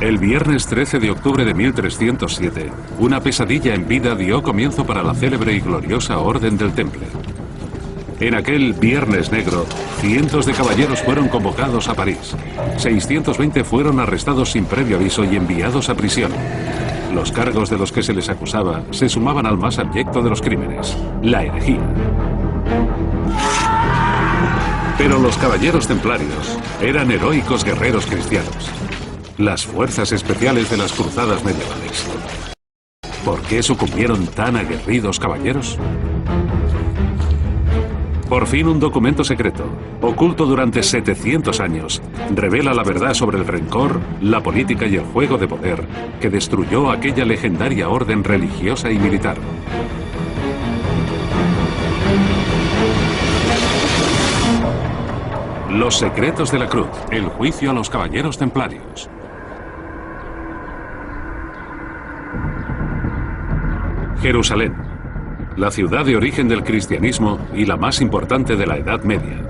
El viernes 13 de octubre de 1307, una pesadilla en vida dio comienzo para la célebre y gloriosa Orden del Temple. En aquel Viernes Negro, cientos de caballeros fueron convocados a París. 620 fueron arrestados sin previo aviso y enviados a prisión. Los cargos de los que se les acusaba se sumaban al más abyecto de los crímenes, la herejía. Pero los caballeros templarios eran heroicos guerreros cristianos, las fuerzas especiales de las cruzadas medievales. ¿Por qué sucumbieron tan aguerridos caballeros? Por fin un documento secreto, oculto durante 700 años, revela la verdad sobre el rencor, la política y el juego de poder que destruyó aquella legendaria orden religiosa y militar. Los secretos de la cruz, el juicio a los caballeros templarios. Jerusalén, la ciudad de origen del cristianismo y la más importante de la Edad Media.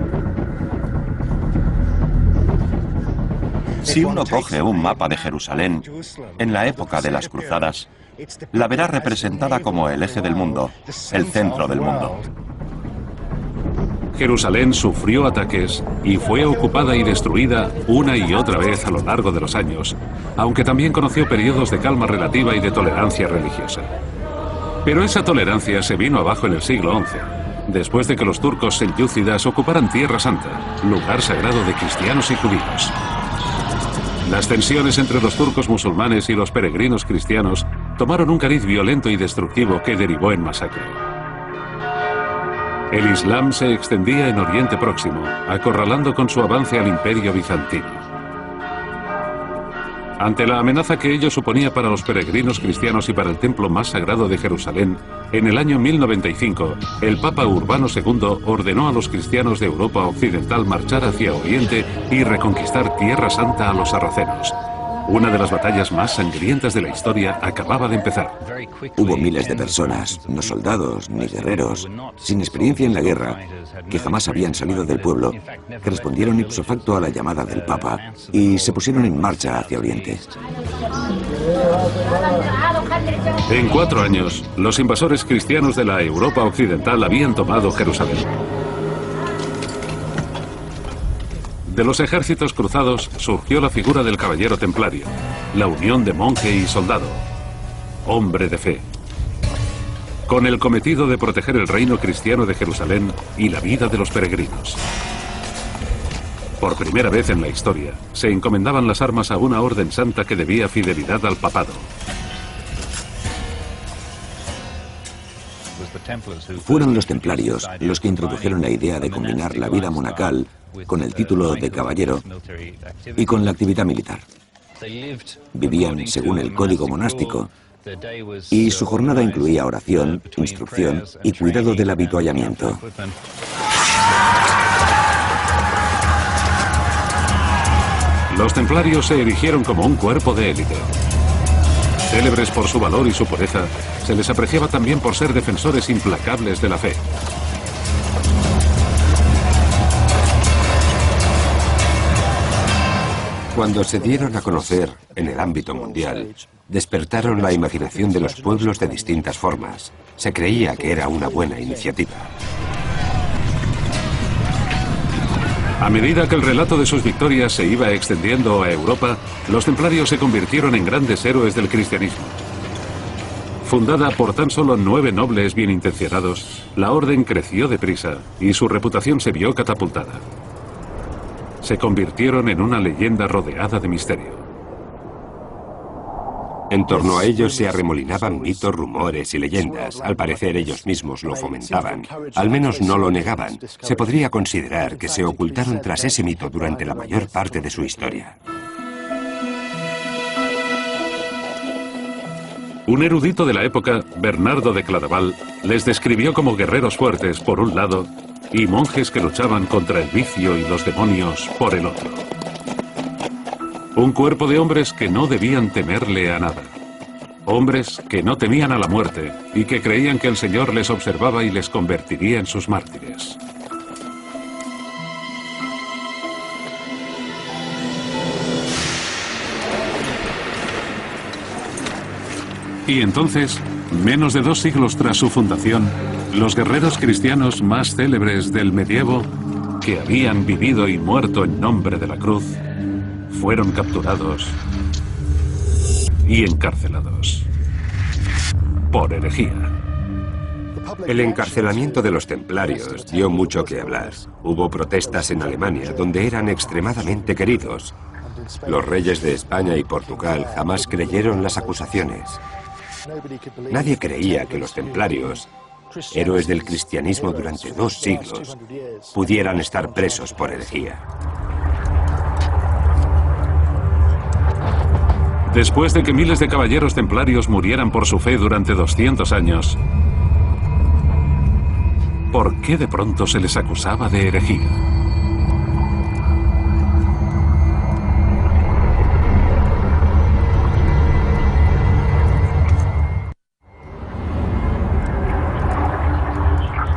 Si uno coge un mapa de Jerusalén en la época de las cruzadas, la verá representada como el eje del mundo, el centro del mundo. Jerusalén sufrió ataques y fue ocupada y destruida una y otra vez a lo largo de los años, aunque también conoció periodos de calma relativa y de tolerancia religiosa. Pero esa tolerancia se vino abajo en el siglo XI, después de que los turcos selyúcidas ocuparan Tierra Santa, lugar sagrado de cristianos y judíos. Las tensiones entre los turcos musulmanes y los peregrinos cristianos tomaron un cariz violento y destructivo que derivó en masacre. El Islam se extendía en Oriente Próximo, acorralando con su avance al Imperio Bizantino. Ante la amenaza que ello suponía para los peregrinos cristianos y para el templo más sagrado de Jerusalén, en el año 1095, el Papa Urbano II ordenó a los cristianos de Europa Occidental marchar hacia Oriente y reconquistar Tierra Santa a los sarracenos. Una de las batallas más sangrientas de la historia acababa de empezar. Hubo miles de personas, no soldados ni guerreros, sin experiencia en la guerra, que jamás habían salido del pueblo, que respondieron ipso facto a la llamada del Papa y se pusieron en marcha hacia Oriente. En 4 años, los invasores cristianos de la Europa Occidental habían tomado Jerusalén. De los ejércitos cruzados surgió la figura del caballero templario, la unión de monje y soldado, hombre de fe, con el cometido de proteger el reino cristiano de Jerusalén y la vida de los peregrinos. Por primera vez en la historia, se encomendaban las armas a una orden santa que debía fidelidad al papado. Fueron los templarios los que introdujeron la idea de combinar la vida monacal con el título de caballero y con la actividad militar. Vivían según el código monástico y su jornada incluía oración, instrucción y cuidado del avituallamiento. Los templarios se erigieron como un cuerpo de élite. Célebres por su valor y su pureza, se les apreciaba también por ser defensores implacables de la fe. Cuando se dieron a conocer en el ámbito mundial, despertaron la imaginación de los pueblos de distintas formas. Se creía que era una buena iniciativa. A medida que el relato de sus victorias se iba extendiendo a Europa, los templarios se convirtieron en grandes héroes del cristianismo. Fundada por tan solo 9 nobles bien intencionados, la orden creció deprisa y su reputación se vio catapultada. Se convirtieron en una leyenda rodeada de misterio. En torno a ellos se arremolinaban mitos, rumores y leyendas. Al parecer ellos mismos lo fomentaban. Al menos no lo negaban. Se podría considerar que se ocultaron tras ese mito durante la mayor parte de su historia. Un erudito de la época, Bernardo de Claraval, les describió como guerreros fuertes por un lado y monjes que luchaban contra el vicio y los demonios por el otro. Un cuerpo de hombres que no debían temerle a nada. Hombres que no temían a la muerte y que creían que el Señor les observaba y les convertiría en sus mártires. Y entonces, menos de 2 siglos tras su fundación, los guerreros cristianos más célebres del medievo, que habían vivido y muerto en nombre de la cruz, fueron capturados y encarcelados por herejía. El encarcelamiento de los templarios dio mucho que hablar. Hubo protestas en Alemania, donde eran extremadamente queridos. Los reyes de España y Portugal jamás creyeron las acusaciones. Nadie creía que los templarios, héroes del cristianismo durante 2 siglos, pudieran estar presos por herejía. Después de que miles de caballeros templarios murieran por su fe durante 200 años, ¿por qué de pronto se les acusaba de herejía?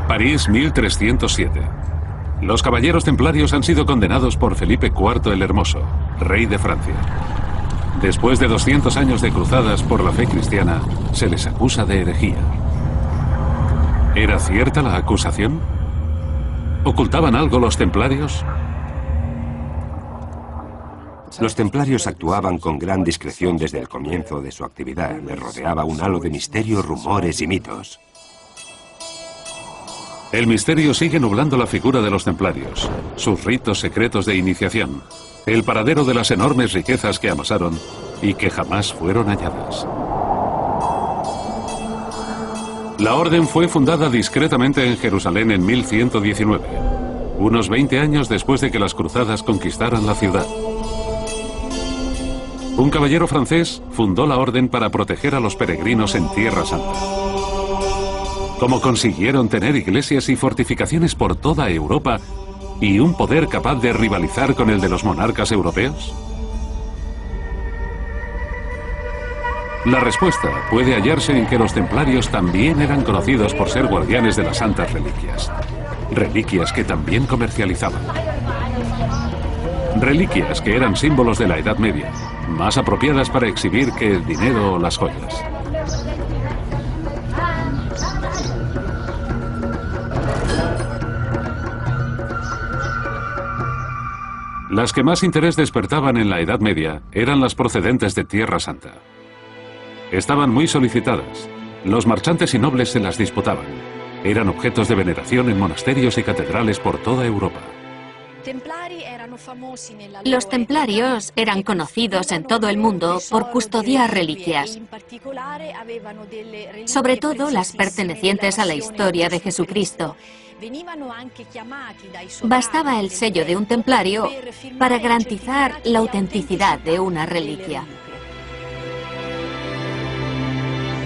París, 1307. Los caballeros templarios han sido condenados por Felipe IV el Hermoso, rey de Francia. Después de 200 años de cruzadas por la fe cristiana, se les acusa de herejía. ¿Era cierta la acusación? ¿Ocultaban algo los templarios? Los templarios actuaban con gran discreción desde el comienzo de su actividad. Les rodeaba un halo de misterio, rumores y mitos. El misterio sigue nublando la figura de los templarios, sus ritos secretos de iniciación, el paradero de las enormes riquezas que amasaron y que jamás fueron halladas. La orden fue fundada discretamente en Jerusalén en 1119, unos 20 años después de que las cruzadas conquistaran la ciudad. Un caballero francés fundó la orden para proteger a los peregrinos en Tierra Santa. ¿Cómo consiguieron tener iglesias y fortificaciones por toda Europa y un poder capaz de rivalizar con el de los monarcas europeos? La respuesta puede hallarse en que los templarios también eran conocidos por ser guardianes de las santas reliquias. Reliquias que también comercializaban. Reliquias que eran símbolos de la Edad Media, más apropiadas para exhibir que el dinero o las joyas. Las que más interés despertaban en la Edad Media eran las procedentes de Tierra Santa. Estaban muy solicitadas. Los marchantes y nobles se las disputaban. Eran objetos de veneración en monasterios y catedrales por toda Europa. Los templarios eran conocidos en todo el mundo por custodiar reliquias, sobre todo las pertenecientes a la historia de Jesucristo. Bastaba el sello de un templario para garantizar la autenticidad de una reliquia.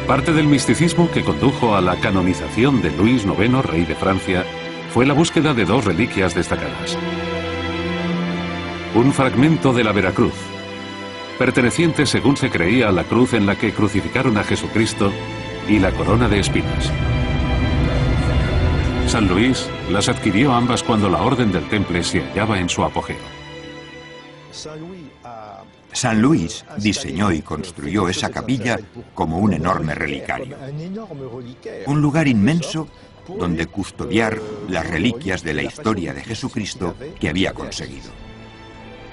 Parte del misticismo que condujo a la canonización de Luis IX, rey de Francia, fue la búsqueda de 2 reliquias destacadas. Un fragmento de la Veracruz, perteneciente según se creía a la cruz en la que crucificaron a Jesucristo, y la corona de espinas. San Luis las adquirió ambas cuando la Orden del Temple se hallaba en su apogeo. San Luis diseñó y construyó esa capilla como un enorme relicario. Un lugar inmenso donde custodiar las reliquias de la historia de Jesucristo que había conseguido.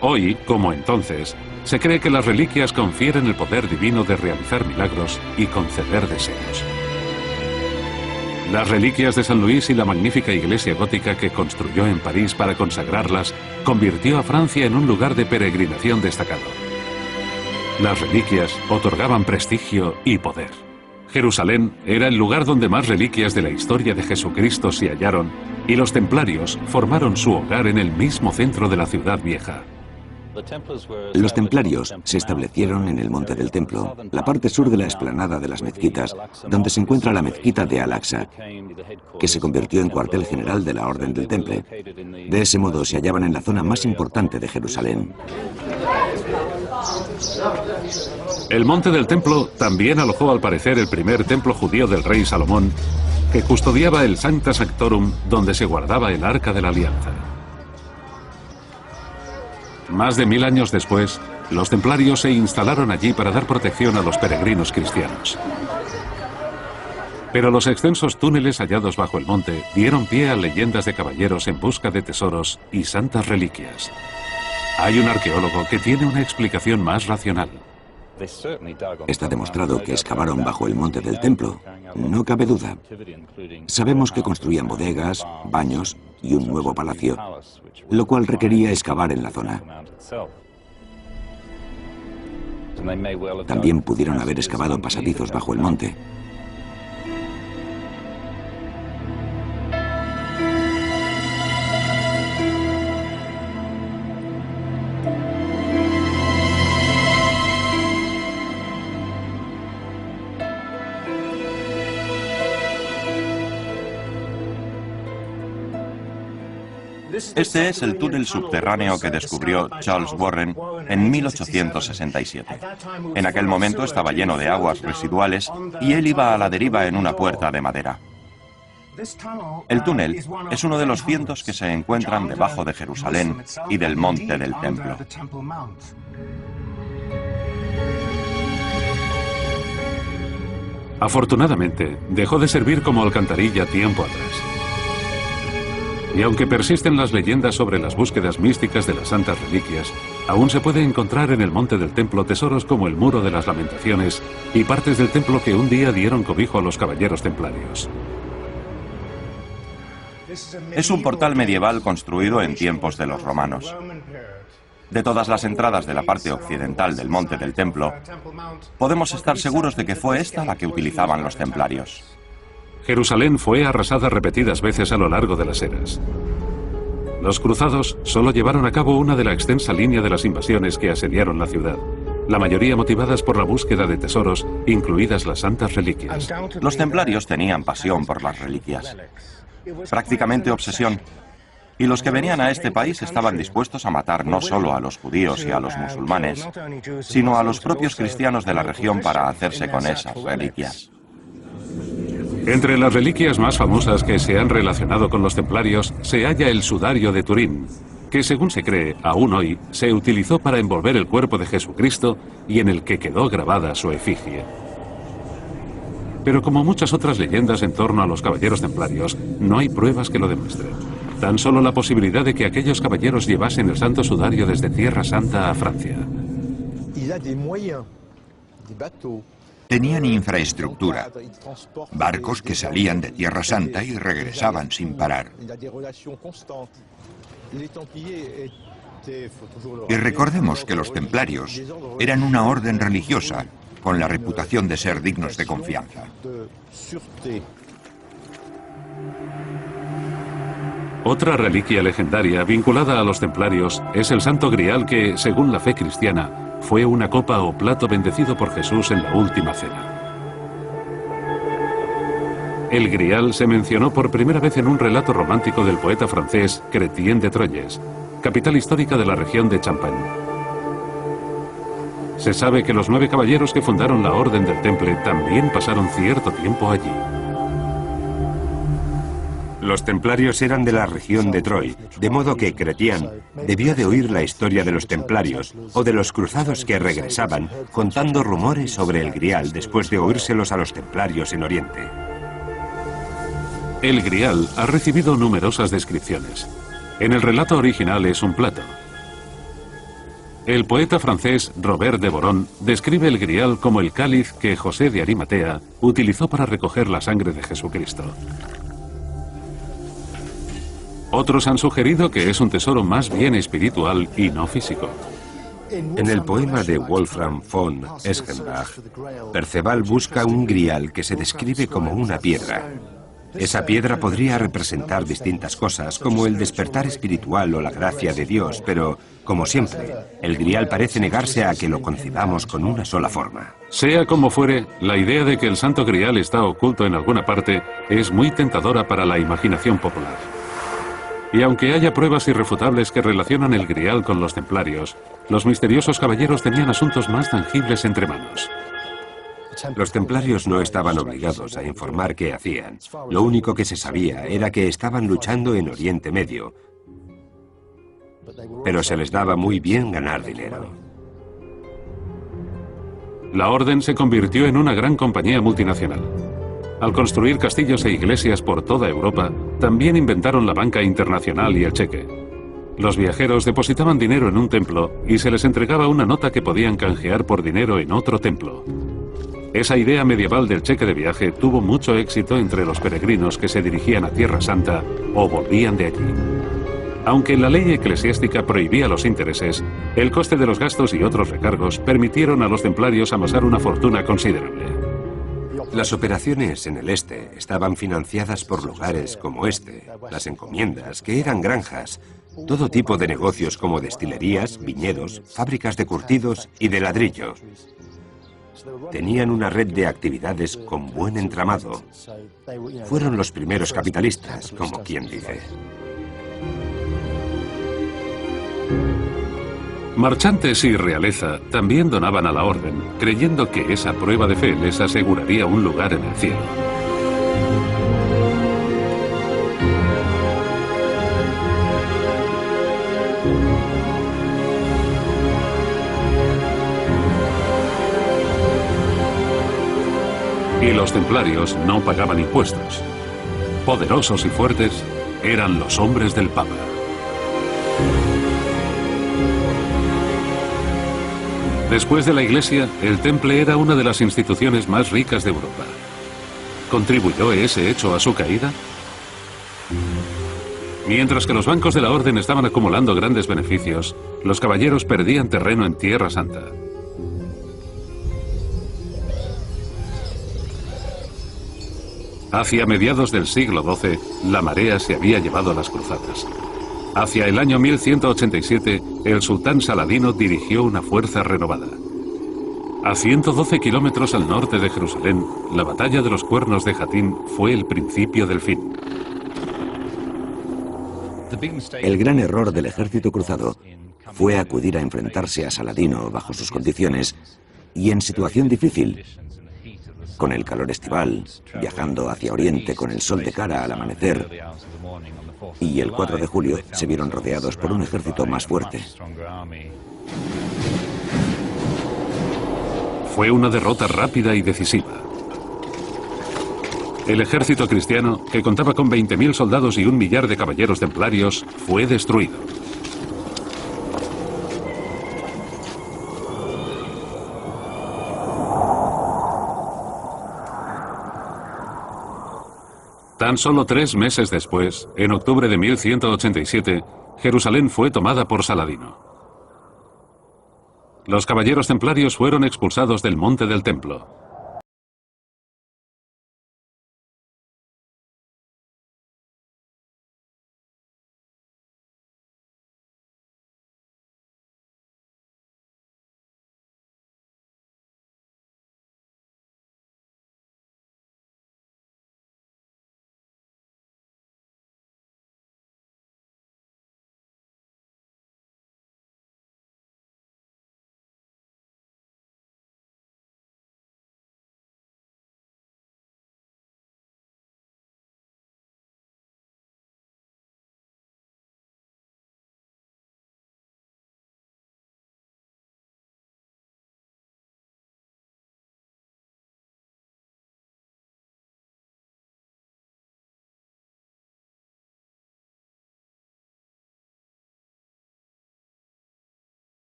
Hoy, como entonces, se cree que las reliquias confieren el poder divino de realizar milagros y conceder deseos. Las reliquias de San Luis y la magnífica iglesia gótica que construyó en París para consagrarlas convirtió a Francia en un lugar de peregrinación destacado. Las reliquias otorgaban prestigio y poder. Jerusalén era el lugar donde más reliquias de la historia de Jesucristo se hallaron y los templarios formaron su hogar en el mismo centro de la ciudad vieja. Los templarios se establecieron en el Monte del Templo, la parte sur de la explanada de las mezquitas, donde se encuentra la mezquita de Al-Aqsa, que se convirtió en cuartel general de la Orden del Temple. De ese modo se hallaban en la zona más importante de Jerusalén. El Monte del Templo también alojó al parecer el primer templo judío del rey Salomón, que custodiaba el Sancta Sanctorum, donde se guardaba el Arca de la Alianza. Más de 1000 años después, Los templarios se instalaron allí para dar protección a los peregrinos cristianos. Pero los extensos túneles hallados bajo el monte dieron pie a leyendas de caballeros en busca de tesoros y santas reliquias. Hay un arqueólogo que tiene una explicación más racional. Está demostrado que excavaron bajo el monte del templo, no cabe duda. Sabemos que construían bodegas, baños y un nuevo palacio, lo cual requería excavar en la zona. También pudieron haber excavado pasadizos bajo el monte. Este es el túnel subterráneo que descubrió Charles Warren en 1867. En aquel momento estaba lleno de aguas residuales y él iba a la deriva en una puerta de madera. El túnel es uno de los cientos que se encuentran debajo de Jerusalén y del monte del templo. Afortunadamente, dejó de servir como alcantarilla tiempo atrás. Y aunque persisten las leyendas sobre las búsquedas místicas de las santas reliquias, aún se puede encontrar en el monte del templo tesoros como el Muro de las Lamentaciones y partes del templo que un día dieron cobijo a los caballeros templarios. Es un portal medieval construido en tiempos de los romanos. De todas las entradas de la parte occidental del monte del templo, podemos estar seguros de que fue esta la que utilizaban los templarios. Jerusalén fue arrasada repetidas veces a lo largo de las eras. Los cruzados solo llevaron a cabo una de la extensa línea de las invasiones que asediaron la ciudad, la mayoría motivadas por la búsqueda de tesoros, incluidas las santas reliquias. Los templarios tenían pasión por las reliquias, prácticamente obsesión, y los que venían a este país estaban dispuestos a matar no solo a los judíos y a los musulmanes, sino a los propios cristianos de la región para hacerse con esas reliquias. Entre las reliquias más famosas que se han relacionado con los templarios se halla el sudario de Turín, que según se cree, aún hoy, se utilizó para envolver el cuerpo de Jesucristo y en el que quedó grabada su efigie. Pero como muchas otras leyendas en torno a los caballeros templarios, no hay pruebas que lo demuestren. Tan solo la posibilidad de que aquellos caballeros llevasen el santo sudario desde Tierra Santa a Francia. Tenían infraestructura, barcos que salían de Tierra Santa y regresaban sin parar. Y recordemos que los templarios eran una orden religiosa con la reputación de ser dignos de confianza. Otra reliquia legendaria vinculada a los templarios es el Santo Grial que, según la fe cristiana, fue una copa o plato bendecido por Jesús en la última cena. El Grial se mencionó por primera vez en un relato romántico del poeta francés Chrétien de Troyes, capital histórica de la región de Champagne. Se sabe que los 9 caballeros que fundaron la Orden del Temple también pasaron cierto tiempo allí. Los templarios eran de la región de Troy, de modo que Chrétien debió de oír la historia de los templarios o de los cruzados que regresaban contando rumores sobre el Grial después de oírselos a los templarios en Oriente. El Grial ha recibido numerosas descripciones. En el relato original es un plato. El poeta francés Robert de Boron describe el Grial como el cáliz que José de Arimatea utilizó para recoger la sangre de Jesucristo. Otros han sugerido que es un tesoro más bien espiritual y no físico. En el poema de Wolfram von Eschenbach, Perceval busca un grial que se describe como una piedra. Esa piedra podría representar distintas cosas, como el despertar espiritual o la gracia de Dios, pero, como siempre, el grial parece negarse a que lo concibamos con una sola forma. Sea como fuere, la idea de que el Santo Grial está oculto en alguna parte es muy tentadora para la imaginación popular. Y aunque haya pruebas irrefutables que relacionan el Grial con los templarios, los misteriosos caballeros tenían asuntos más tangibles entre manos. Los templarios no estaban obligados a informar qué hacían. Lo único que se sabía era que estaban luchando en Oriente Medio, pero se les daba muy bien ganar dinero. La orden se convirtió en una gran compañía multinacional. Al construir castillos e iglesias por toda Europa, también inventaron la banca internacional y el cheque. Los viajeros depositaban dinero en un templo y se les entregaba una nota que podían canjear por dinero en otro templo. Esa idea medieval del cheque de viaje tuvo mucho éxito entre los peregrinos que se dirigían a Tierra Santa o volvían de allí. Aunque la ley eclesiástica prohibía los intereses, el coste de los gastos y otros recargos permitieron a los templarios amasar una fortuna considerable. Las operaciones en el este estaban financiadas por lugares como este, las encomiendas, que eran granjas, todo tipo de negocios como destilerías, viñedos, fábricas de curtidos y de ladrillo. Tenían una red de actividades con buen entramado. Fueron los primeros capitalistas, como quien dice. Marchantes y realeza también donaban a la orden, creyendo que esa prueba de fe les aseguraría un lugar en el cielo. Y los templarios no pagaban impuestos. Poderosos y fuertes, eran los hombres del Papa. Después de la Iglesia, el Temple era una de las instituciones más ricas de Europa. ¿Contribuyó ese hecho a su caída? Mientras que los bancos de la Orden estaban acumulando grandes beneficios, los caballeros perdían terreno en Tierra Santa. Hacia mediados del siglo XII, la marea se había llevado a las cruzadas. Hacia el año 1187, el sultán Saladino dirigió una fuerza renovada. A 112 kilómetros al norte de Jerusalén, la batalla de los Cuernos de Jatín fue el principio del fin. El gran error del ejército cruzado fue acudir a enfrentarse a Saladino bajo sus condiciones y en situación difícil, con el calor estival, viajando hacia Oriente con el sol de cara al amanecer, y el 4 de julio se vieron rodeados por un ejército más fuerte. Fue una derrota rápida y decisiva. El ejército cristiano, que contaba con 20.000 soldados y 1 millar de caballeros templarios, fue destruido. Tan solo 3 meses después, en octubre de 1187, Jerusalén fue tomada por Saladino. Los caballeros templarios fueron expulsados del monte del templo.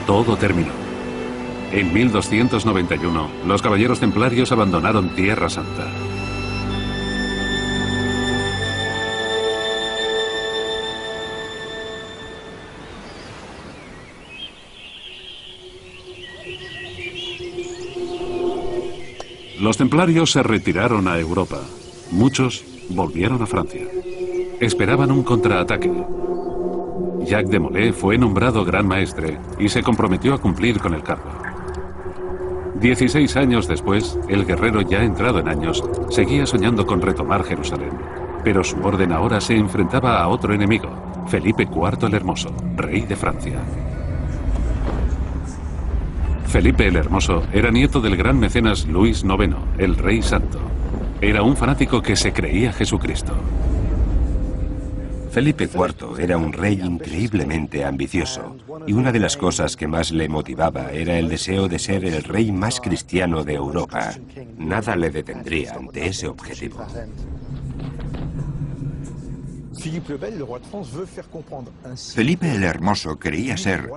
Todo terminó. En 1291, los caballeros templarios abandonaron Tierra Santa. Los templarios se retiraron a Europa. Muchos volvieron a Francia. Esperaban un contraataque. Jacques de Molay fue nombrado gran maestre y se comprometió a cumplir con el cargo. 16 años después, el guerrero ya entrado en años seguía soñando con retomar Jerusalén, pero su orden ahora se enfrentaba a otro enemigo, Felipe IV el Hermoso, rey de Francia. Felipe el Hermoso era nieto del gran mecenas Luis IX, el Rey Santo. Era un fanático que se creía Jesucristo. Felipe IV era un rey increíblemente ambicioso, y una de las cosas que más le motivaba era el deseo de ser el rey más cristiano de Europa. Nada le detendría ante ese objetivo. Felipe el Hermoso creía ser,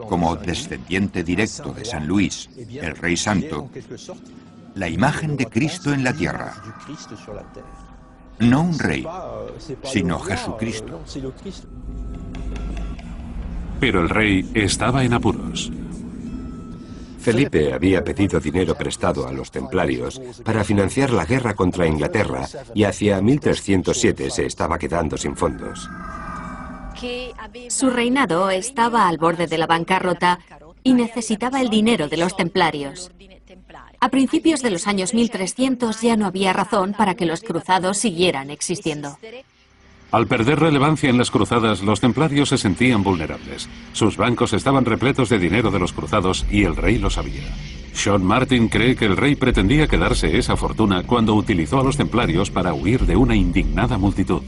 como descendiente directo de San Luis, el Rey Santo, la imagen de Cristo en la tierra. No un rey, sino Jesucristo. Pero el rey estaba en apuros. Felipe había pedido dinero prestado a los templarios para financiar la guerra contra Inglaterra y hacia 1307 se estaba quedando sin fondos. Su reinado estaba al borde de la bancarrota y necesitaba el dinero de los templarios. A principios de los años 1300 ya no había razón para que los cruzados siguieran existiendo. Al perder relevancia en las cruzadas, los templarios se sentían vulnerables. Sus bancos estaban repletos de dinero de los cruzados y el rey lo sabía. Sean Martin cree que el rey pretendía quedarse esa fortuna cuando utilizó a los templarios para huir de una indignada multitud.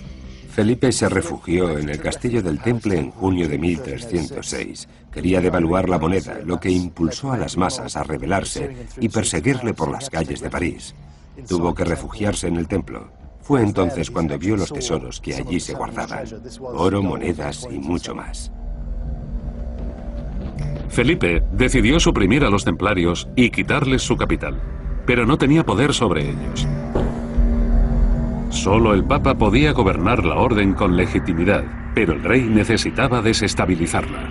Felipe se refugió en el castillo del Temple en junio de 1306. Quería devaluar la moneda, lo que impulsó a las masas a rebelarse y perseguirle por las calles de París. Tuvo que refugiarse en el templo. Fue entonces cuando vio los tesoros que allí se guardaban: oro, monedas y mucho más. Felipe decidió suprimir a los templarios y quitarles su capital, pero no tenía poder sobre ellos. Solo el Papa podía gobernar la orden con legitimidad, pero el rey necesitaba desestabilizarla.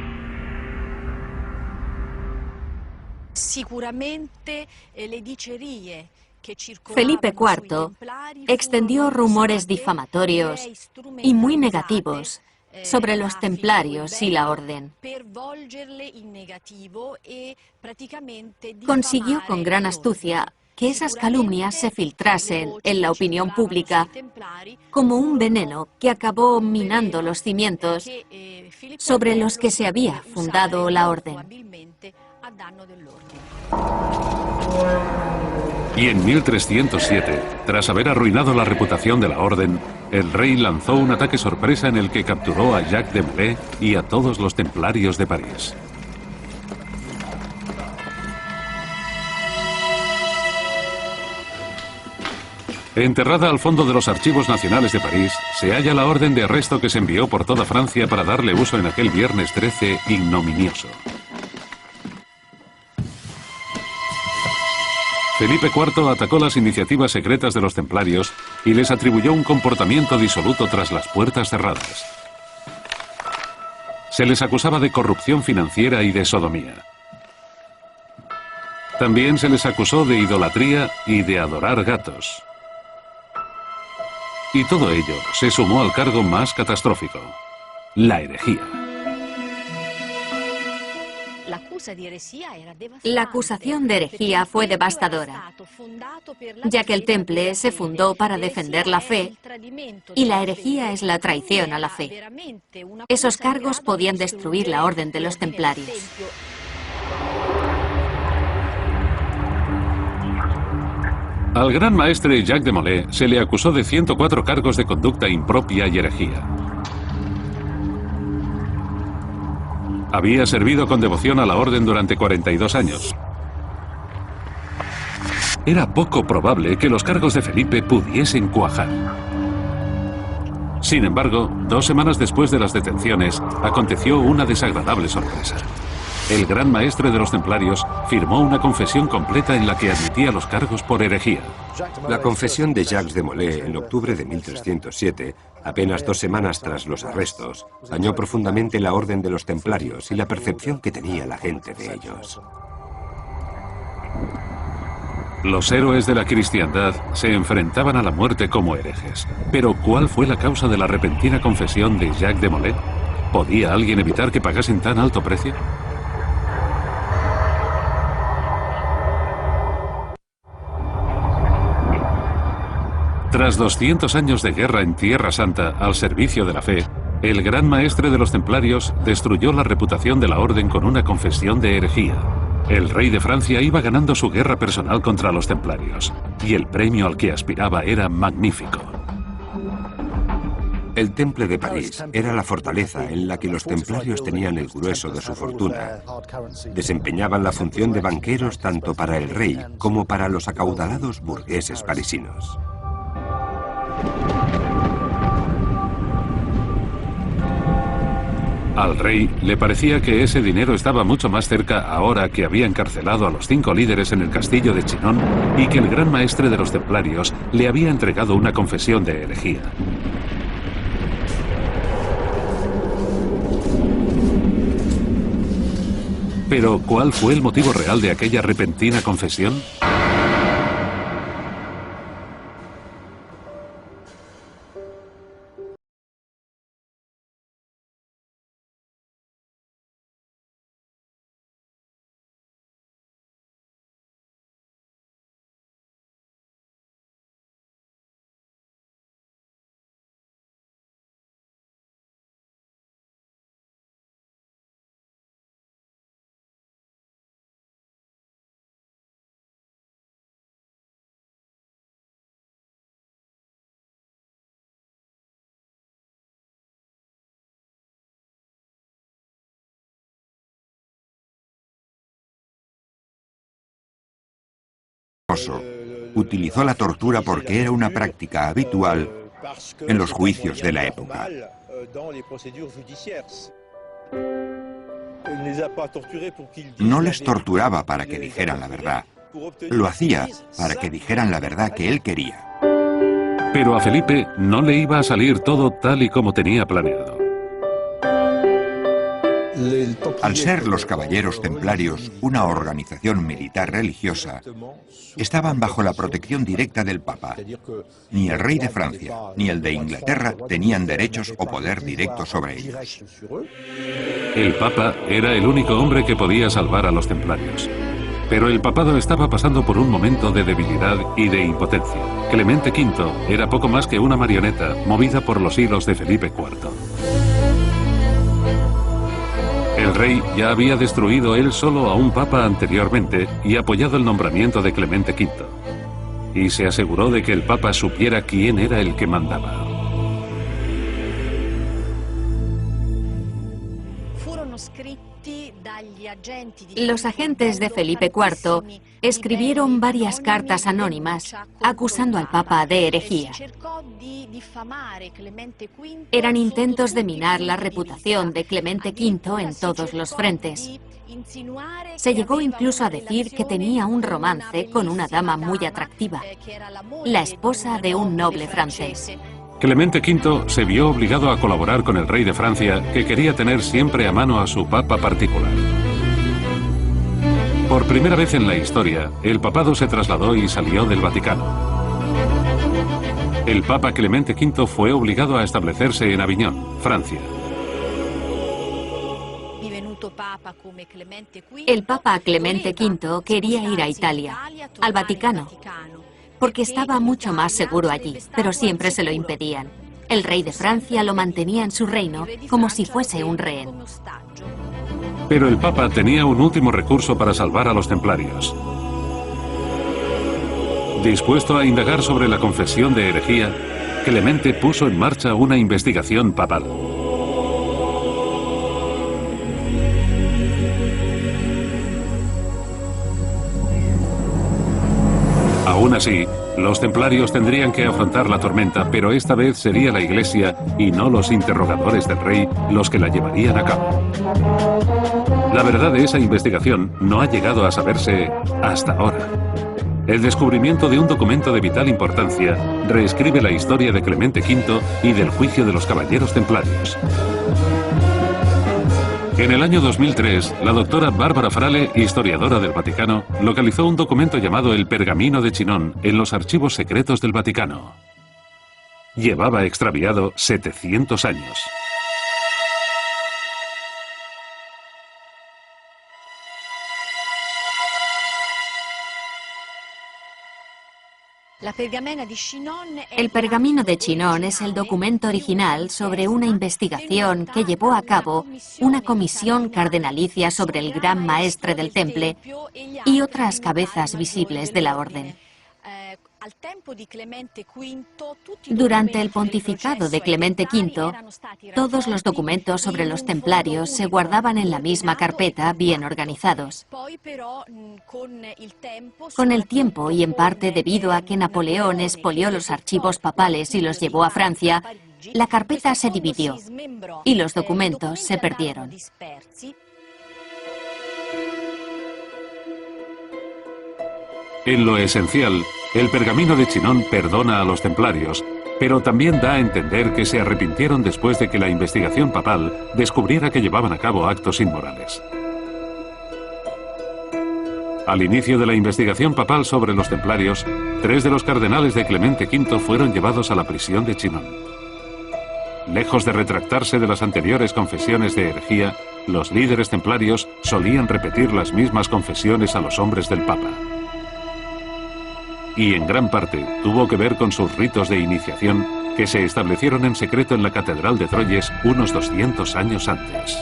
Felipe IV extendió rumores difamatorios y muy negativos sobre los templarios y la orden. Consiguió con gran astucia que esas calumnias se filtrasen en la opinión pública como un veneno que acabó minando los cimientos sobre los que se había fundado la orden. Y en 1307, tras haber arruinado la reputación de la orden, el rey lanzó un ataque sorpresa en el que capturó a Jacques de Molay y a todos los templarios de París. Enterrada al fondo de los archivos nacionales de París, se halla la orden de arresto que se envió por toda Francia para darle uso en aquel viernes 13 ignominioso. Felipe IV atacó las iniciativas secretas de los templarios y les atribuyó un comportamiento disoluto tras las puertas cerradas. Se les acusaba de corrupción financiera y de sodomía. También se les acusó de idolatría y de adorar gatos. Y todo ello se sumó al cargo más catastrófico: la herejía. La acusación de herejía fue devastadora, ya que el Temple se fundó para defender la fe y la herejía es la traición a la fe. Esos cargos podían destruir la orden de los templarios. Al gran maestre Jacques de Molay se le acusó de 104 cargos de conducta impropia y herejía. Había servido con devoción a la orden durante 42 años. Era poco probable que los cargos de Felipe pudiesen cuajar. Sin embargo, 2 semanas después de las detenciones, aconteció una desagradable sorpresa. El gran maestre de los templarios firmó una confesión completa en la que admitía los cargos por herejía. La confesión de Jacques de Molay en octubre de 1307, apenas 2 semanas tras los arrestos, dañó profundamente la orden de los templarios y la percepción que tenía la gente de ellos. Los héroes de la cristiandad se enfrentaban a la muerte como herejes. Pero ¿cuál fue la causa de la repentina confesión de Jacques de Molay? ¿Podía alguien evitar que pagasen tan alto precio? Tras 200 años de guerra en Tierra Santa al servicio de la fe, el gran maestre de los templarios destruyó la reputación de la orden con una confesión de herejía. El rey de Francia iba ganando su guerra personal contra los templarios, y el premio al que aspiraba era magnífico. El Temple de París era la fortaleza en la que los templarios tenían el grueso de su fortuna. Desempeñaban la función de banqueros tanto para el rey como para los acaudalados burgueses parisinos. Al rey le parecía que ese dinero estaba mucho más cerca ahora que había encarcelado a los 5 líderes en el castillo de Chinon y que el gran maestre de los templarios le había entregado una confesión de herejía. Pero, ¿cuál fue el motivo real de aquella repentina confesión? Utilizó la tortura porque era una práctica habitual en los juicios de la época. No les torturaba para que dijeran la verdad. Lo hacía para que dijeran la verdad que él quería. Pero a Felipe no le iba a salir todo tal y como tenía planeado. Al ser los caballeros templarios una organización militar religiosa, estaban bajo la protección directa del Papa. Ni el rey de Francia ni el de Inglaterra tenían derechos o poder directo sobre ellos. El Papa era el único hombre que podía salvar a los templarios. Pero el papado estaba pasando por un momento de debilidad y de impotencia. Clemente V era poco más que una marioneta movida por los hilos de Felipe IV. El rey ya había destruido él solo a un papa anteriormente y apoyado el nombramiento de Clemente V. Y se aseguró de que el papa supiera quién era el que mandaba. Los agentes de Felipe IV escribieron varias cartas anónimas acusando al Papa de herejía. Eran intentos de minar la reputación de Clemente V en todos los frentes. Se llegó incluso a decir que tenía un romance con una dama muy atractiva, la esposa de un noble francés. Clemente V se vio obligado a colaborar con el rey de Francia, que quería tener siempre a mano a su papa particular. Por primera vez en la historia, el papado se trasladó y salió del Vaticano. El papa Clemente V fue obligado a establecerse en Aviñón, Francia. El papa Clemente V quería ir a Italia, al Vaticano, porque estaba mucho más seguro allí, pero siempre se lo impedían. El rey de Francia lo mantenía en su reino como si fuese un rehén. Pero el Papa tenía un último recurso para salvar a los templarios. Dispuesto a indagar sobre la confesión de herejía, Clemente puso en marcha una investigación papal. Aún así, los templarios tendrían que afrontar la tormenta, pero esta vez sería la Iglesia y no los interrogadores del rey los que la llevarían a cabo. La verdad de esa investigación no ha llegado a saberse hasta ahora. El descubrimiento de un documento de vital importancia reescribe la historia de Clemente V y del juicio de los caballeros templarios. En el año 2003, la doctora Bárbara Frale, historiadora del Vaticano, localizó un documento llamado el Pergamino de Chinon en los archivos secretos del Vaticano. Llevaba extraviado 700 años. El Pergamino de Chinon es el documento original sobre una investigación que llevó a cabo una comisión cardenalicia sobre el Gran Maestre del Temple y otras cabezas visibles de la orden. Durante el pontificado de Clemente V, todos los documentos sobre los templarios se guardaban en la misma carpeta, bien organizados. Con el tiempo, y en parte debido a que Napoleón expolió los archivos papales y los llevó a Francia, la carpeta se dividió y los documentos se perdieron. En lo esencial, el pergamino de Chinon perdona a los templarios, pero también da a entender que se arrepintieron después de que la investigación papal descubriera que llevaban a cabo actos inmorales. Al inicio de la investigación papal sobre los templarios, 3 de los cardenales de Clemente V fueron llevados a la prisión de Chinon. Lejos de retractarse de las anteriores confesiones de herejía, los líderes templarios solían repetir las mismas confesiones a los hombres del Papa. Y en gran parte tuvo que ver con sus ritos de iniciación que se establecieron en secreto en la Catedral de Troyes unos 200 años antes.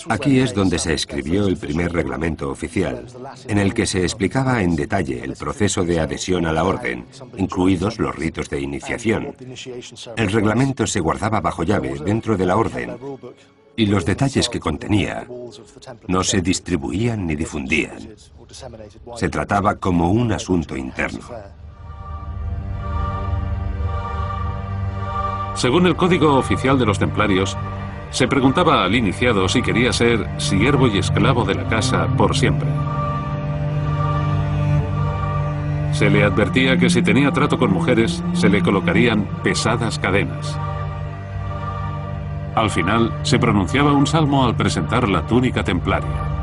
Aquí es donde se escribió el primer reglamento oficial, en el que se explicaba en detalle el proceso de adhesión a la orden, incluidos los ritos de iniciación. El reglamento se guardaba bajo llave dentro de la orden, y los detalles que contenía no se distribuían ni difundían. Se trataba como un asunto interno. Según el Código Oficial de los Templarios, se preguntaba al iniciado si quería ser siervo y esclavo de la casa por siempre. Se le advertía que si tenía trato con mujeres, se le colocarían pesadas cadenas. Al final, se pronunciaba un salmo al presentar la túnica templaria.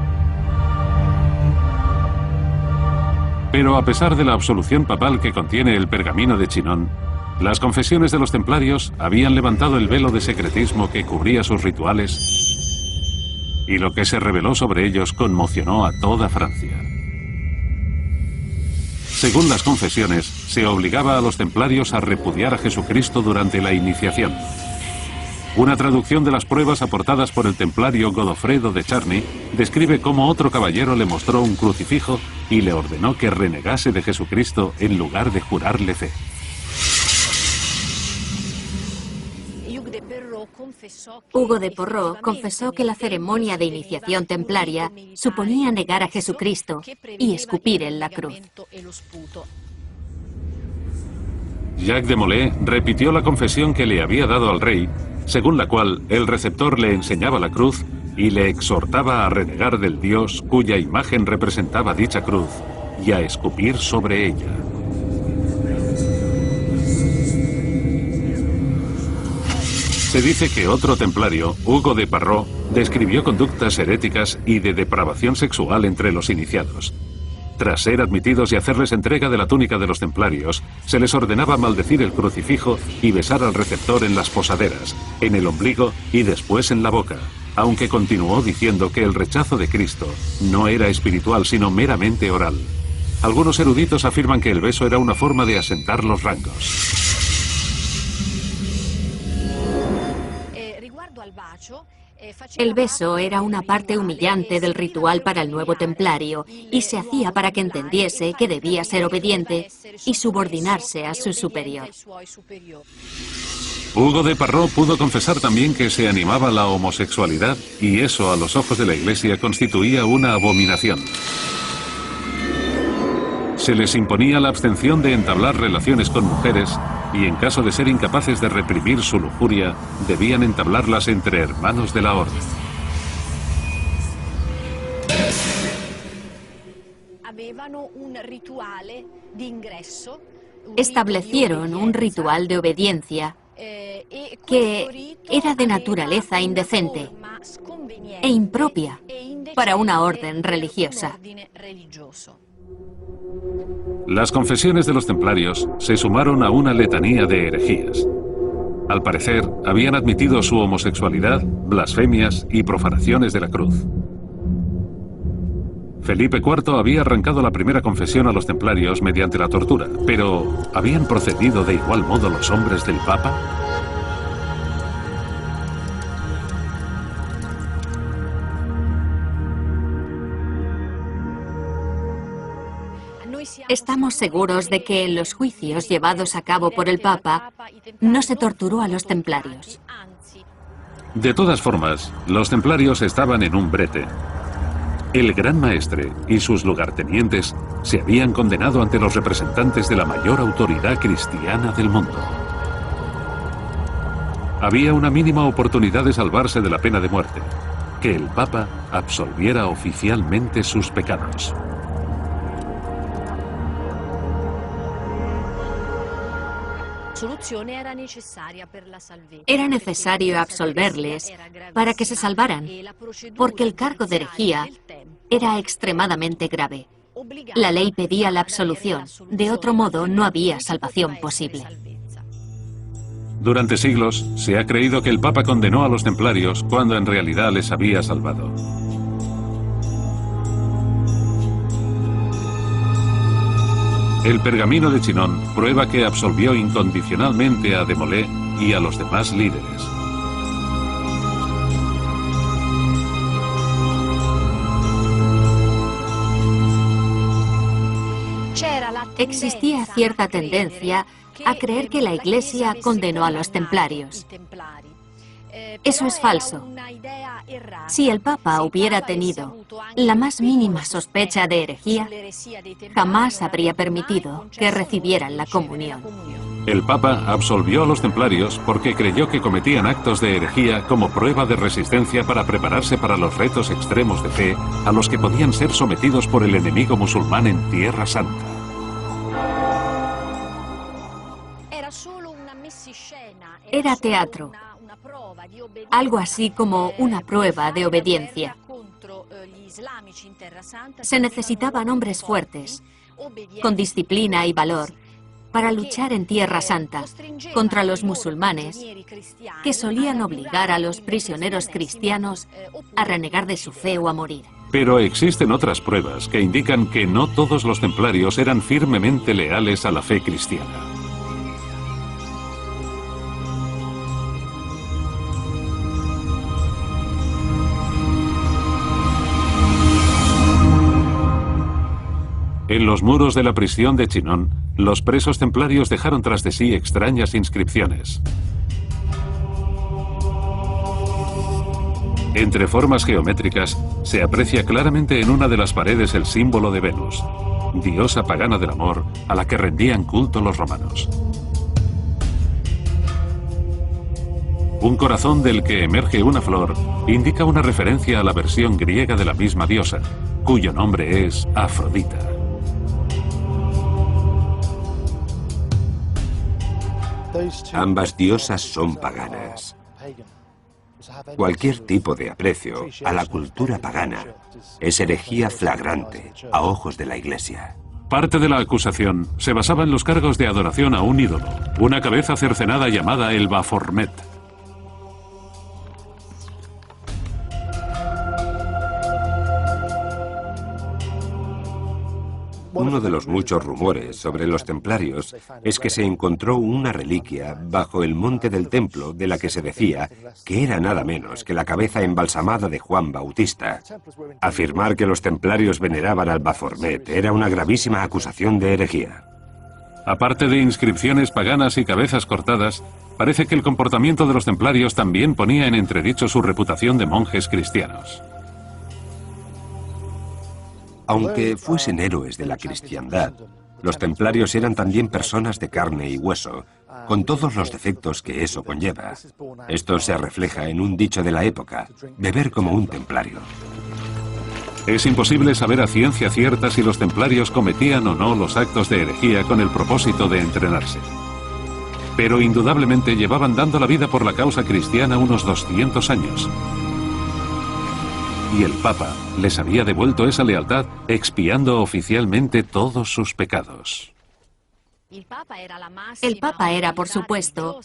Pero a pesar de la absolución papal que contiene el pergamino de Chinon, las confesiones de los templarios habían levantado el velo de secretismo que cubría sus rituales, y lo que se reveló sobre ellos conmocionó a toda Francia. Según las confesiones, se obligaba a los templarios a repudiar a Jesucristo durante la iniciación. Una traducción de las pruebas aportadas por el templario Godofredo de Charny describe cómo otro caballero le mostró un crucifijo y le ordenó que renegase de Jesucristo en lugar de jurarle fe. Hugo de Porreau confesó que la ceremonia de iniciación templaria suponía negar a Jesucristo y escupir en la cruz. Jacques de Molay repitió la confesión que le había dado al rey, según la cual el receptor le enseñaba la cruz y le exhortaba a renegar del Dios cuya imagen representaba dicha cruz y a escupir sobre ella. Se dice que otro templario, Hugo de Parrot, describió conductas heréticas y de depravación sexual entre los iniciados. Tras ser admitidos y hacerles entrega de la túnica de los templarios, se les ordenaba maldecir el crucifijo y besar al receptor en las posaderas, en el ombligo y después en la boca, aunque continuó diciendo que el rechazo de Cristo no era espiritual sino meramente oral. Algunos eruditos afirman que el beso era una forma de asentar los rangos. El beso era una parte humillante del ritual para el nuevo templario y se hacía para que entendiese que debía ser obediente y subordinarse a su superior. Hugo de Parrot pudo confesar también que se animaba la homosexualidad y eso a los ojos de la Iglesia constituía una abominación. Se les imponía la abstención de entablar relaciones con mujeres y en caso de ser incapaces de reprimir su lujuria, debían entablarlas entre hermanos de la orden. Establecieron un ritual de obediencia que era de naturaleza indecente e impropia para una orden religiosa. Las confesiones de los templarios se sumaron a una letanía de herejías. Al parecer, habían admitido su homosexualidad, blasfemias y profanaciones de la cruz. Felipe IV había arrancado la primera confesión a los templarios mediante la tortura, pero ¿habían procedido de igual modo los hombres del Papa? Estamos seguros de que en los juicios llevados a cabo por el Papa no se torturó a los templarios. De todas formas, los templarios estaban en un brete. El Gran Maestre y sus lugartenientes se habían condenado ante los representantes de la mayor autoridad cristiana del mundo. Había una mínima oportunidad de salvarse de la pena de muerte: que el Papa absolviera oficialmente sus pecados. Era necesario absolverles para que se salvaran, porque el cargo de herejía era extremadamente grave. La ley pedía la absolución, de otro modo no había salvación posible. Durante siglos se ha creído que el Papa condenó a los templarios cuando en realidad les había salvado. El pergamino de Chinon prueba que absolvió incondicionalmente a Demolay y a los demás líderes. Existía cierta tendencia a creer que la Iglesia condenó a los templarios. Eso es falso. Si el Papa hubiera tenido la más mínima sospecha de herejía, jamás habría permitido que recibieran la comunión. El Papa absolvió a los templarios porque creyó que cometían actos de herejía como prueba de resistencia para prepararse para los retos extremos de fe a los que podían ser sometidos por el enemigo musulmán en Tierra Santa. Era teatro, algo así como una prueba de obediencia. Se necesitaban hombres fuertes, con disciplina y valor, para luchar en Tierra Santa contra los musulmanes, que solían obligar a los prisioneros cristianos a renegar de su fe o a morir. Pero existen otras pruebas que indican que no todos los templarios eran firmemente leales a la fe cristiana. En los muros de la prisión de Chinon, los presos templarios dejaron tras de sí extrañas inscripciones. Entre formas geométricas, se aprecia claramente en una de las paredes el símbolo de Venus, diosa pagana del amor a la que rendían culto los romanos. Un corazón del que emerge una flor indica una referencia a la versión griega de la misma diosa, cuyo nombre es Afrodita. Ambas diosas son paganas. Cualquier tipo de aprecio a la cultura pagana es herejía flagrante a ojos de la Iglesia. Parte de la acusación se basaba en los cargos de adoración a un ídolo, una cabeza cercenada llamada el Baphomet. Uno de los muchos rumores sobre los templarios es que se encontró una reliquia bajo el monte del templo de la que se decía que era nada menos que la cabeza embalsamada de Juan Bautista. Afirmar que los templarios veneraban al Baphomet era una gravísima acusación de herejía. Aparte de inscripciones paganas y cabezas cortadas, parece que el comportamiento de los templarios también ponía en entredicho su reputación de monjes cristianos. Aunque fuesen héroes de la cristiandad, los templarios eran también personas de carne y hueso, con todos los defectos que eso conlleva. Esto se refleja en un dicho de la época: beber como un templario. Es imposible saber a ciencia cierta si los templarios cometían o no los actos de herejía con el propósito de entrenarse. Pero indudablemente llevaban dando la vida por la causa cristiana unos 200 años. Y el Papa les había devuelto esa lealtad expiando oficialmente todos sus pecados. El Papa era, por supuesto,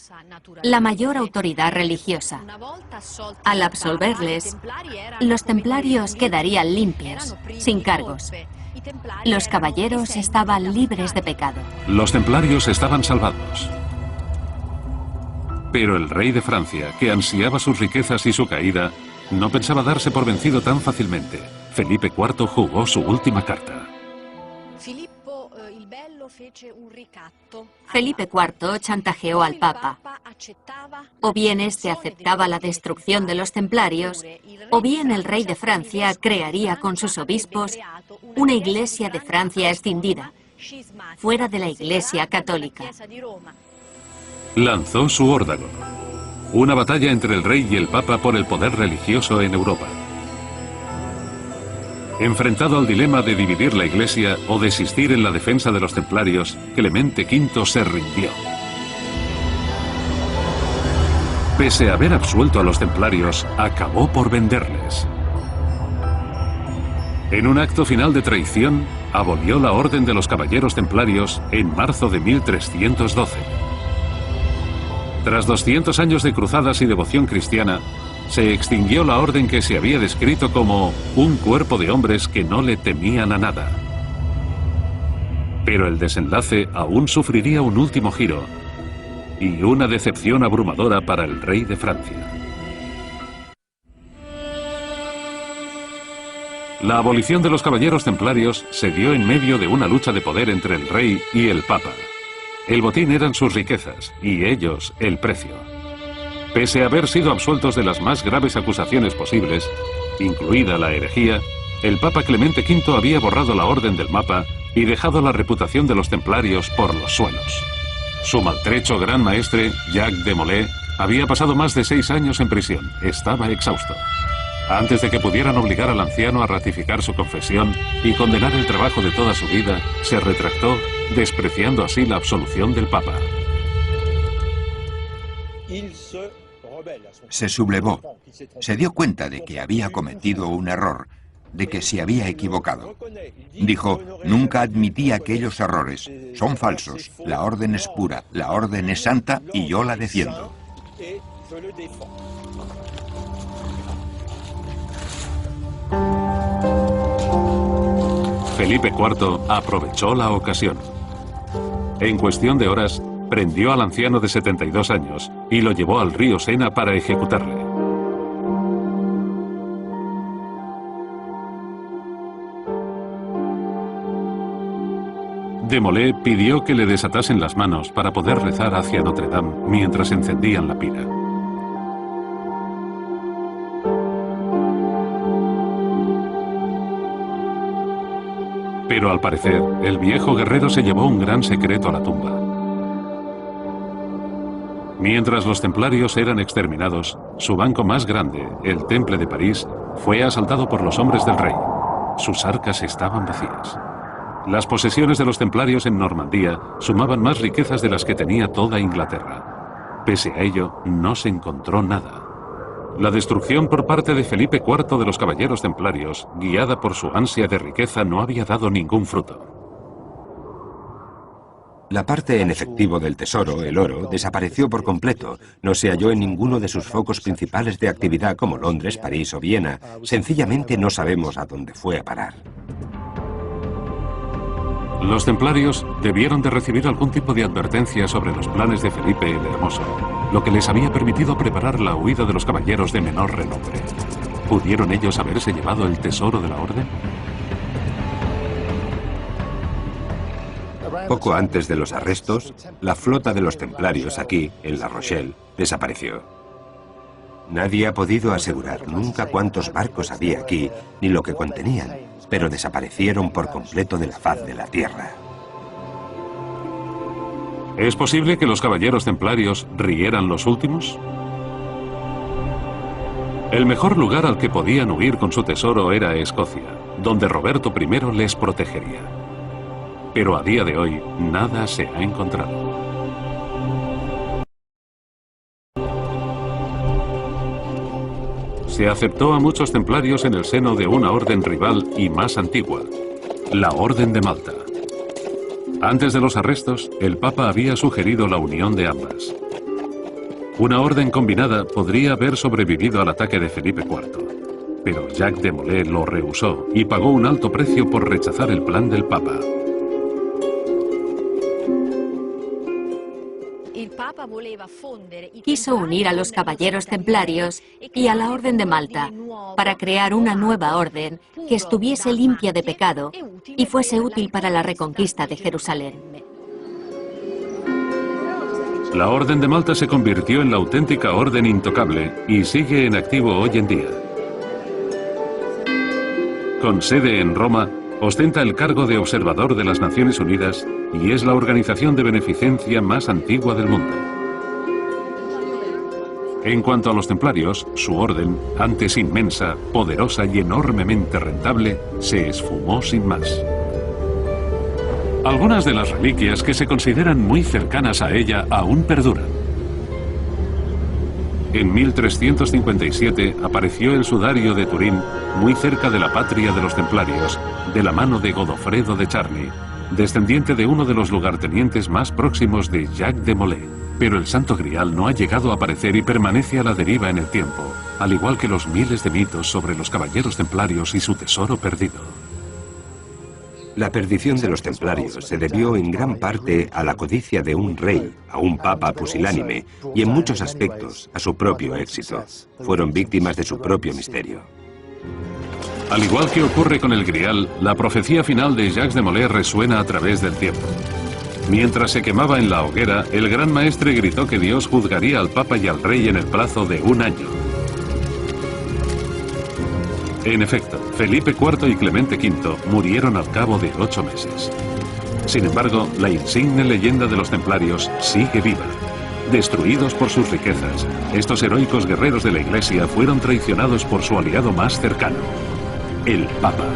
la mayor autoridad religiosa. Al absolverles, los templarios quedarían limpios, sin cargos. Los caballeros estaban libres de pecado. Los templarios estaban salvados. Pero el rey de Francia, que ansiaba sus riquezas y su caída, no pensaba darse por vencido tan fácilmente. Felipe IV jugó su última carta. Felipe IV chantajeó al Papa. O bien éste aceptaba la destrucción de los templarios, o bien el rey de Francia crearía con sus obispos una iglesia de Francia escindida, fuera de la Iglesia católica. Lanzó su órdago. Una batalla entre el rey y el papa por el poder religioso en Europa. Enfrentado al dilema de dividir la Iglesia o desistir en la defensa de los templarios, Clemente V se rindió. Pese a haber absuelto a los templarios, acabó por venderles. En un acto final de traición, abolió la Orden de los Caballeros Templarios en marzo de 1312. Tras 200 años de cruzadas y devoción cristiana, se extinguió la orden que se había descrito como un cuerpo de hombres que no le temían a nada. Pero el desenlace aún sufriría un último giro y una decepción abrumadora para el rey de Francia. La abolición de los caballeros templarios se dio en medio de una lucha de poder entre el rey y el papa. El botín eran sus riquezas y ellos el precio. Pese a haber sido absueltos de las más graves acusaciones posibles, incluida la herejía, el Papa Clemente V había borrado la orden del mapa y dejado la reputación de los templarios por los suelos. Su maltrecho gran maestre, Jacques de Molay, había pasado más de 6 años en prisión. Estaba exhausto. Antes de que pudieran obligar al anciano a ratificar su confesión y condenar el trabajo de toda su vida, se retractó, despreciando así la absolución del Papa. Se sublevó. Se dio cuenta de que había cometido un error, de que se había equivocado. Dijo, nunca admití aquellos errores. Son falsos. La orden es pura, la orden es santa y yo la defiendo. Felipe IV aprovechó la ocasión. En cuestión de horas, prendió al anciano de 72 años y lo llevó al río Sena para ejecutarle. De Molay pidió que le desatasen las manos para poder rezar hacia Notre Dame mientras encendían la pira. Pero al parecer, el viejo guerrero se llevó un gran secreto a la tumba. Mientras los templarios eran exterminados, su banco más grande, el Temple de París, fue asaltado por los hombres del rey. Sus arcas estaban vacías. Las posesiones de los templarios en Normandía sumaban más riquezas de las que tenía toda Inglaterra. Pese a ello, no se encontró nada. La destrucción por parte de Felipe IV de los caballeros templarios, guiada por su ansia de riqueza, no había dado ningún fruto. La parte en efectivo del tesoro, el oro, desapareció por completo. No se halló en ninguno de sus focos principales de actividad como Londres, París o Viena. Sencillamente no sabemos a dónde fue a parar. Los templarios debieron de recibir algún tipo de advertencia sobre los planes de Felipe el Hermoso, lo que les había permitido preparar la huida de los caballeros de menor renombre. ¿Pudieron ellos haberse llevado el tesoro de la orden? Poco antes de los arrestos, la flota de los templarios aquí, en La Rochelle, desapareció. Nadie ha podido asegurar nunca cuántos barcos había aquí, ni lo que contenían, pero desaparecieron por completo de la faz de la tierra. ¿Es posible que los caballeros templarios rieran los últimos? El mejor lugar al que podían huir con su tesoro era Escocia, donde Roberto I les protegería. Pero a día de hoy, nada se ha encontrado. Se aceptó a muchos templarios en el seno de una orden rival y más antigua, la Orden de Malta. Antes de los arrestos, el Papa había sugerido la unión de ambas. Una orden combinada podría haber sobrevivido al ataque de Felipe IV, pero Jacques de Molay lo rehusó y pagó un alto precio por rechazar el plan del Papa. Quiso unir a los caballeros templarios y a la Orden de Malta para crear una nueva orden que estuviese limpia de pecado y fuese útil para la reconquista de Jerusalén. La Orden de Malta se convirtió en la auténtica orden intocable y sigue en activo hoy en día. Con sede en Roma, ostenta el cargo de observador de las Naciones Unidas y es la organización de beneficencia más antigua del mundo. En cuanto a los templarios, su orden, antes inmensa, poderosa y enormemente rentable, se esfumó sin más. Algunas de las reliquias que se consideran muy cercanas a ella aún perduran. En 1357 apareció el sudario de Turín, muy cerca de la patria de los templarios, de la mano de Godofredo de Charny, descendiente de uno de los lugartenientes más próximos de Jacques de Molay. Pero el Santo Grial no ha llegado a aparecer y permanece a la deriva en el tiempo, al igual que los miles de mitos sobre los caballeros templarios y su tesoro perdido. La perdición de los templarios se debió en gran parte a la codicia de un rey, a un papa pusilánime, y en muchos aspectos a su propio éxito. Fueron víctimas de su propio misterio. Al igual que ocurre con el Grial, la profecía final de Jacques de Molay resuena a través del tiempo. Mientras se quemaba en la hoguera, el gran maestre gritó que Dios juzgaría al papa y al rey en el plazo de 1 año. En efecto, Felipe IV y Clemente V murieron al cabo de 8 meses. Sin embargo, la insigne leyenda de los templarios sigue viva. Destruidos por sus riquezas, estos heroicos guerreros de la Iglesia fueron traicionados por su aliado más cercano, el Papa.